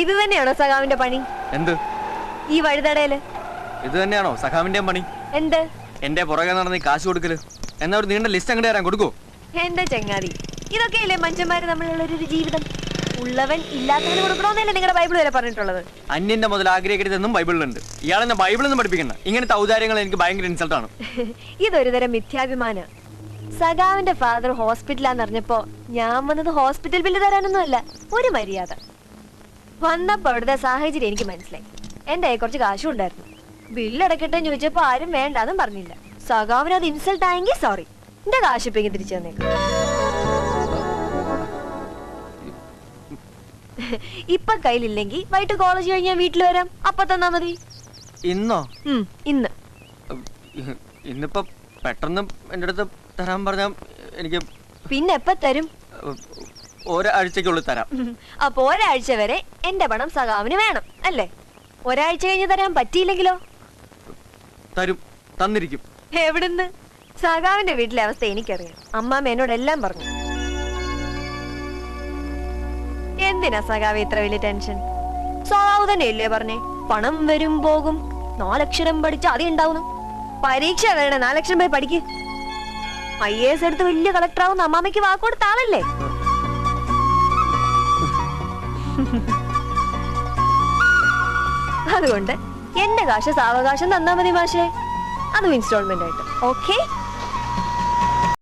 ഇത് തന്നെയാണോ സഖാവിന്റെ പണി? എന്ത്? ഈ വഴുതടയില് ഇത് തന്നെയാണോ സഖാവിന്റെ പണി? എന്ത്? എന്റെ പുറകെ നടന്ന് കാശ് കൊടുക്കല്. എന്നാ ഒരു നീണ്ട ലിസ്റ്റ് അങ്ങോട്ട് തരാൻ കൊടുക്കോ? എന്റെ ചങ്ങാതി, ഇതൊക്കെയല്ലേ മനുഷ്യന്മാര് തമ്മിലുള്ള ഒരു ജീവിതം. ഉള്ളവൻ ഇല്ലാത്തവന് കൊടുക്കണമെന്നല്ലേ നിങ്ങളുടെ ബൈബിൾ വരെ പറഞ്ഞിട്ടുള്ളത്. അന്യന്റെ മുതൽ ആഗ്രഹിക്കരുതെന്നും ബൈബിളിലുണ്ട്. ഇയാളെന്നെ ബൈബിളൊന്നും പഠിപ്പിക്കണ്ട. ഇങ്ങനത്തെ ഔദാര്യങ്ങൾ എനിക്ക് ഭയങ്കര ഇൻസൾട്ടാണ്. ഇതൊരു തരം മിഥ്യാഭിമാന. സഖാവിന്റെ ഫാദർ ഹോസ്പിറ്റലാന്ന് അറിഞ്ഞപ്പോ ഞാൻ വന്നത് ഹോസ്പിറ്റൽ ബില്ല് തരാനൊന്നും അല്ല, ഒരു മര്യാദ. വന്നപ്പോ അവിടുത്തെ സാഹചര്യം എനിക്ക് മനസ്സിലായി. എന്റെ കയ്യിൽ കുറച്ച് കാശും ഉണ്ടായിരുന്നു. ബില്ലടക്കട്ടെ ചോദിച്ചപ്പോ ആരും വേണ്ടാന്നും പറഞ്ഞില്ല. സഖാവിന് അത് ഇൻസൾട്ട് ആയെങ്കിൽ സോറി, എന്റെ കാശ് ഇപ്പൊ തിരിച്ചു തന്നേക്കും. ഇപ്പൊ കയ്യിലില്ലെങ്കിൽ വൈകിട്ട് കോളേജ് കഴിഞ്ഞാൽ വീട്ടിൽ വരാം, അപ്പൊ തന്നാ മതി. ഇന്നോ? ഇന്ന്. ഇന്നിപ്പോ പെട്ടെന്ന് എന്റെ അടുത്ത് തരാൻ പറഞ്ഞ എനിക്ക് പിന്നെ എപ്പ തരും? ഒരാഴ്ചക്കുള്ളിൽ തരാം. അപ്പൊ ഒരാഴ്ച വരെ എന്റെ പണം സഖാവിന് വേണം അല്ലേ? ഒരാഴ്ച കഴിഞ്ഞ് തരാൻ പറ്റിയില്ലെങ്കിലോ? തരും, തന്നിരിക്കും. എവിടുന്ന്? സഖാവിന്റെ വീട്ടിലെ അവസ്ഥ എനിക്കറിയാം. അമ്മാമ്മ എന്നോടെല്ലാം പറഞ്ഞു. എന്തിനാ സഖാവ് ഇത്ര വലിയ ടെൻഷൻ? സഖാവ് തന്നെയല്ലേ പറഞ്ഞേ, പണം വരും പോകും, 4 അക്ഷരം പഠിച്ച ആദ്യം ഉണ്ടാവുന്നു. പരീക്ഷ വരണേ 4 ലക്ഷം പോയി പഠിക്ക്. IAS എടുത്ത് വലിയ കളക്ടർ ആവുന്ന അമ്മാമ്മയ്ക്ക് വാക്കുകൊടുത്ത ആളല്ലേ? അതുകൊണ്ട് എന്റെ കാശ് സാവകാശം തന്നാ മതി മാഷേ, അതും ഇൻസ്റ്റാൾമെന്റ് ആയിട്ട്. ഓക്കേ?